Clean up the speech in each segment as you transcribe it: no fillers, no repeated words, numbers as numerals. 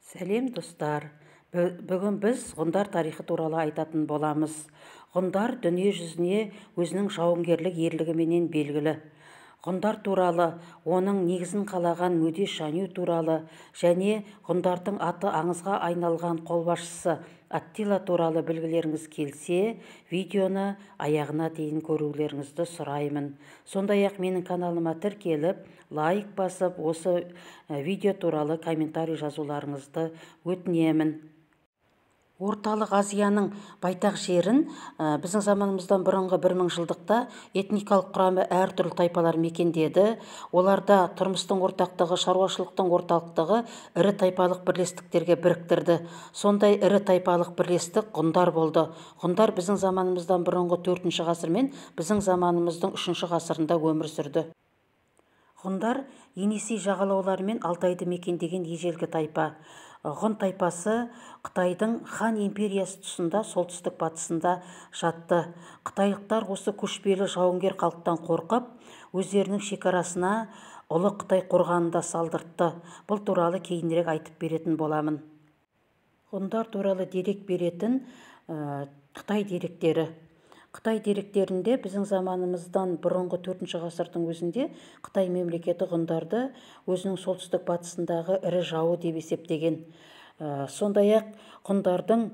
Сәлем достар. Бүгін біз ғұндар тарихы туралы айтатын боламыз. Ғұндар дүние жүзіне өзінің жауынгерлік ерлігіменен белгілі. Ғұндар туралы, оның негізін қалаған Мөде Шаню туралы және ғұндардың аты аңызға айналған қолбасшысы Аттила туралы білгілеріңіз келсе, видеоны аяғына дейін көрулеріңізді сұраймын. Сондай-ақ менің каналыма тіркеліп, лайк басып, осы видео туралы комментарий жазуларыңызды өтінемін. Орталық Азияның байтақ жерін біздің заманымыздан бұрынғы 1000 жылдықта этникалық құрамы әртүрлі тайпалар мекендеді. Оларда тұрмыстың ортақтығы, шаруашылықтың орталықтығы ірі тайпалық бірлестіктерге біріктірді. Сондай ірі тайпалық бірлестік ғұндар болды. Ғұндар біздің заманымыздан бұрынғы 4-ші ғасыр мен біздің заманымыздың 3-ші ғасырында өмір сүрді. Ғұндар Енисей жағалаулары мен Алтайды мекендеген ежелгі тайпа. Ғұн тайпасы Қытайдың хан империясы тұсында солтүстік батысында жатты. Қытайлықтар осы көшпелі жауынгер халықтан қорқып, өздерінің шекарасына Ұлы Қытай қорғанында салдыртты. Бұл туралы кейінірек айтып беретін боламын. Ғұндар туралы дерек беретін Қытай деректері. Қытай деректерінде біздің заманымыздан бұрынғы 4-ші ғасырдың өзінде Қытай мемлекеті ғұндарды өзінің солтүстік батысындағы ірі жауы деп есептеген. Сондай-ақ ғұндардың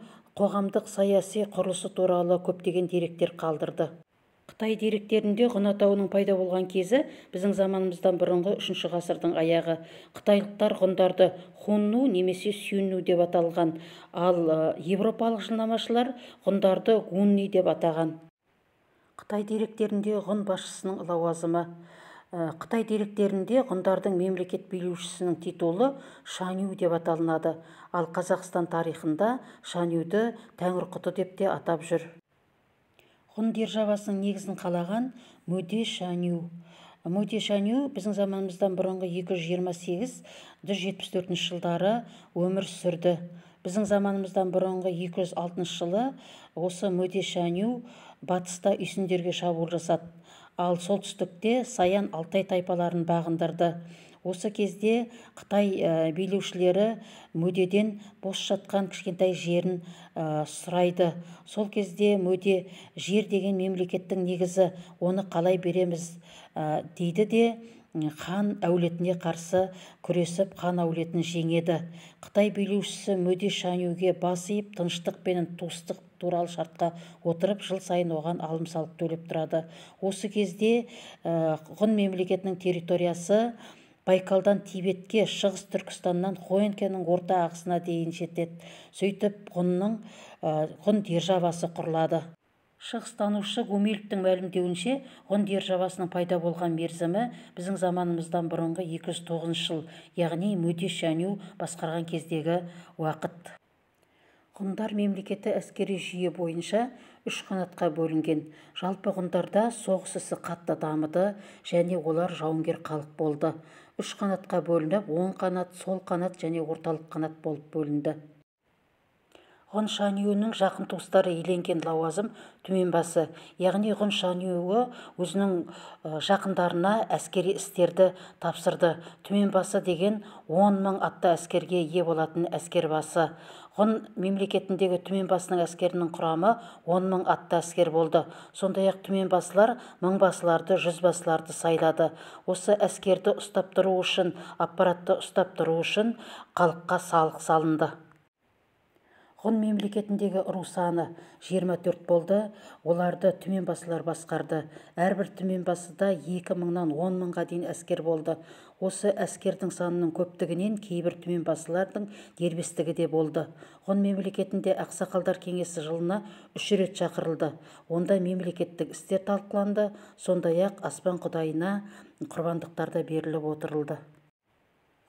қоғамдық саяси құрылысы туралы көптеген деректер қалдырды. Қытай деректерінде Ғұн атауының пайда болған кезі біздің заманымыздан бұрынғы 3-ші ғасырдың аяғы. Қытайлықтар ғұндарды Хунну немесе Сюнну деп аталған, ал европалық жылнамашылар ғұндарды Гунни деп атаған. Қытай деректерінде ғұн басшысының лауазымы. Қытай деректерінде ғұндардың мемлекет билеушісінің титулы Шаню деп аталынады, ал Қазақстан тарихында Шанюді Тәңірқұты деп те атап жүр. Ғұн державасының негізін қалаған Мөде Шаню. Мөде Шаню біздің заманымыздан бұрынғы 228-174 жылдары өмір сүрді. Біздің заманымыздан бұрынғы 206 жылы осы Мөде Шаню батыста үйсіндерге шабуыл жасады, ал солтүстікте Саян Алтай тайпаларын бағындырды. Осы кезде Қытай билеушілері Мөдеден бос жатқан кішкентай жерін сұрайды. Сол кезде Мөде жер деген мемлекеттің негізі, оны қалай береміз дейді де хан әулетіне қарсы күресіп, хан әулетін жеңеді. Қытай билеушісі Мөде Шанюге бас иіп, тыныштық пен туыстық туралы шартқа отырып, жыл сайын оған алым-салық төлеп тұрады. Осы кезде ғұн мемлекетінің территориясы Байкалдан Тибетке, шығыс Түркістаннан Хойенкенің орта ағысына дейін жетеді. Сөйтіп ғұн державасы құрылады. Шығыстанушы Гумилевтің мәлімдеуінше, ғұн державасының пайда болған мерзімі біздің заманымыздан бұрынғы 209 жыл, яғни Мөде Шаню басқарған кездегі уақыт. Ғұндар мемлекеті әскери жүйе бойынша 3 қанатқа бөлінген. Жалпы ғұндарда соғыс ісі қатты дамыды және олар жауынгер халық болды. 3 қанатқа бөлініп, оң қанат, сол қанат және орталық қанат болып бөлінді. Ғұн Шанюінің жақын туыстары иеленген лауазым түменбасы, яғни Ғұн Шанюі өзінің жақындарына әскери істерді тапсырды. Түменбасы деген 10 000 атты әскерге ие болатын әскербасы. Ғұн мемлекетіндегі түменбасының әскерінің құрамы 10 000 атты әскер болды. Сондай-ақ түменбасылар мыңбасыларды, жүзбасыларды сайлады. Осы әскерді ұстап тұру үшін, аппаратты ұстап тұру үшін халыққа салық салынды. Ғұн мемлекетіндегі ру саны 24 болды. Оларды түменбасылар басқарды. Әрбір түменбасыда 2000-нан 10 000-ға дейін әскер болды. Осы әскердің санының көптігінен кейбір түменбасылардың дербестігі де болды. Ғұн мемлекетінде ақсақалдар кеңесі жылына 3 рет шақырылды. Онда мемлекеттік істер талқыланды, сондай-ақ аспан құдайына құрбандықтар да беріліп отырылды.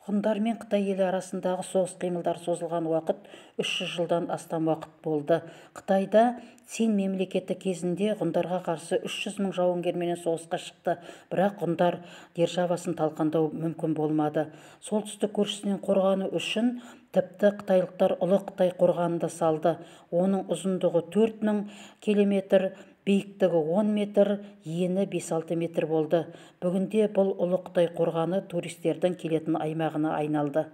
Ғұндар мен Қытай елі арасындағы соғыс қимылдар созылған уақыт 300 жылдан астам уақыт болды. Қытайда Цин мемлекеті кезінде ғұндарға қарсы 300 000 жауынгерменен соғысқа шықты, бірақ ғұндар державасын талқандау мүмкін болмады. Солтүстік көршісінен қорғану үшін тіпті қытайлықтар Ұлы Қытай қорғанында салды. Оның ұзындығы 4000 километр, биіктігі 10 метр, ені 5-6 метр болды. Бүгінде бұл Ұлы Қытай қорғаны туристердің келетін аймағына айналды.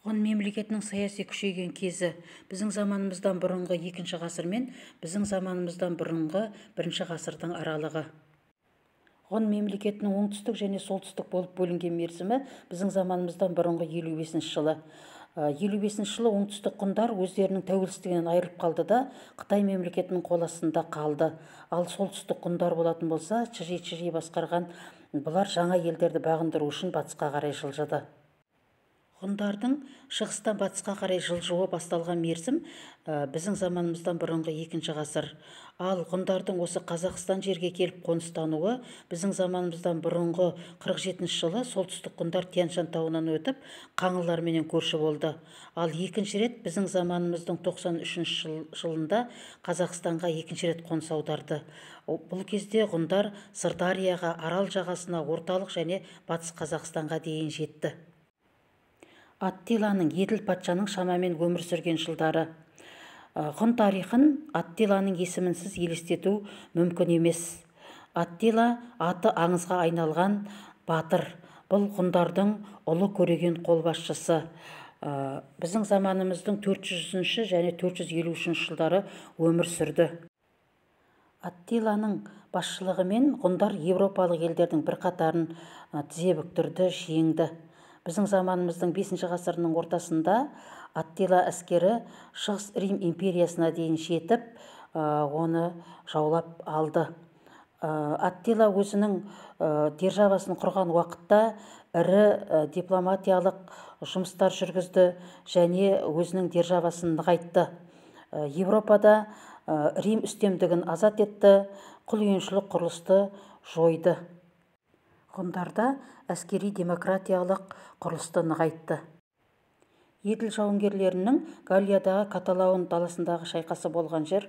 ғұн мемлекетінің саяси күшейген кезі біздің заманымыздан бұрынғы 2 ғасыр мен біздің заманымыздан бұрынғы 1 ғасырдың аралығы. ғұн мемлекетінің оңтүстік және солтүстік болып бөлінген мерзімі біздің заманымыздан бұрынғы 55 жылы. 55 жылы оңтүстік ғұндар өздерінің тәуелсіздігінен айырылып қалды да Қытай мемлекетінің қол астында қалды. Ал солтүстік ғұндар болатын болса, Чжи басқарған бұлар жаңа елдерді бағындыру үшін батысқа қарай жылжыды. Ғұндардың шығыстан батысқа қарай жылжуы басталған мерзім біздің заманымыздан бұрынғы 2 ғасыр. Ал ғұндардың осы Қазақстан жерге келіп қоныстануы біздің заманымыздан бұрынғы 47 жылы солтүстік ғұндар Тянь-Шань тауынан өтіп, қаңлыларменен көрші болды. Ал екінші рет біздің заманымыздың 93 жылында Қазақстанға 2 рет қоныс аударды. Бұл кезде ғұндар Сырдарияға, Арал жағасына, орталық және батыс Қазақстанға дейін жетті. Аттиланың, Еділ патшаның шамамен өмір сүрген жылдары. Ғұн тарихын Аттиланың есімінсіз елестету мүмкін емес. Аттила аты аңызға айналған батыр. Бұл ғұндардың ұлы көреген қолбасшысы. Біздің заманымыздың 400 және 453 жылдары өмір сүрді. Аттиланың басшылығымен ғұндар Европалық елдердің бірқатарын тізе бүктірді, жеңді. Біздің заманымыздың 5 ғасырының ортасында Аттила әскері Шығыс Рим империясына дейін жетіп, оны жаулап алды. Аттила өзінің державасын құрған уақытта ірі дипломатиялық жұмыстар жүргізді және өзінің державасын нығайтты. Европада Рим үстемдігін азат етті, құлиеншілік құрылысты жойды. Ғұндарда әскери демократиялық құрылысты нығайтты. Еділ жауынгерлерінің Галлиядағы Каталаун даласындағы шайқасы болған жер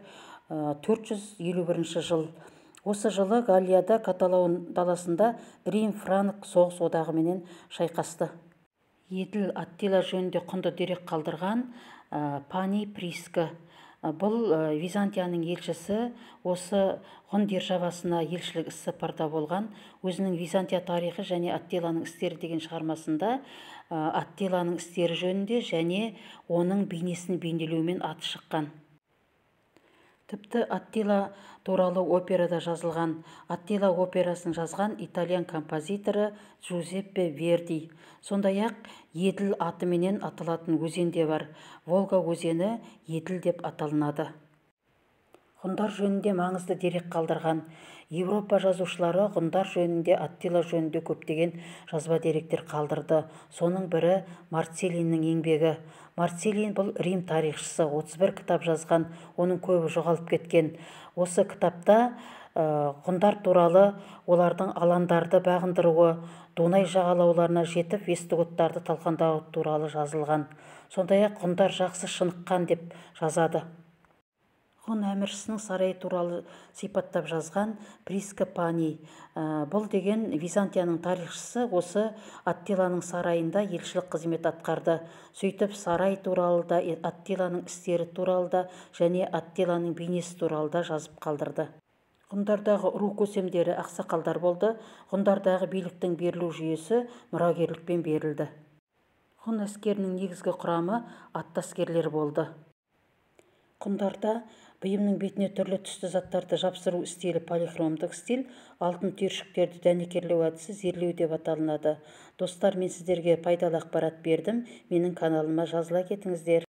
451 жыл. Осы жылы Галлияда Каталаун даласында Рим-Франк соғыс одағыменен шайқасты. Еділ Аттила жөнінде құнды дерек қалдырған Пани Приска. Бұл Византияның елшісі, осы ғұн державасына елшілік іссапарда болған. Өзінің Византия тарихы және Аттиланың істері деген шығармасында Аттиланың істері жөнінде және оның бейнесін бейнелеумен аты шыққан. Тіпті Аттила туралы операда жазылған. Аттила операсын жазған итальян композиторы Джузеппе Верди. Сондай-ақ Еділ атыменен аталатын өзен де бар. Волга өзені Еділ деп аталынады. Ғұндар жөнінде маңызды дерек қалдырған. Европа жазушылары ғұндар жөнінде, Аттила жөнінде көптеген жазба деректер қалдырды. Соның бірі Марцелиннің еңбегі. Марцелин бұл Рим тарихшысы, 31 кітап жазған, оның көбі жоғалып кеткен. Осы кітапта ғұндар туралы, олардың аландарды бағындыруы, Дунай жағалауларына жетіп, вестготтарды талқандау туралы жазылған. Сондай-ақ ғұндар жақсы шыныққан деп жазады. Ғұн әміршісінің сарайы туралы сипаттап жазған Приска Пани. Бұл деген Византияның тарихшысы осы Аттиланың сарайында елшілік қызмет атқарды. Сөйтіп сарай туралы да, Аттиланың істері туралы да және Аттиланың бейнесі туралы да жазып қалдырды. Ғұндардағы ру көсемдері ақсақалдар болды. Ғұндардағы биліктің берілу жүйесі мұрагерлікпен берілді. Ғұн әскерінің негізгі құрамы атты әскерлер болды. Ғұндарда бұйымның бетіне түрлі түсті заттарды жапсыру стилі полихромдық стиль, алтын түйіршіктерді дәнекерлеу әдісі зерлеу деп аталынады. Достар, мен сіздерге пайдалы ақпарат бердім. Менің каналыма жазыла кетіңіздер.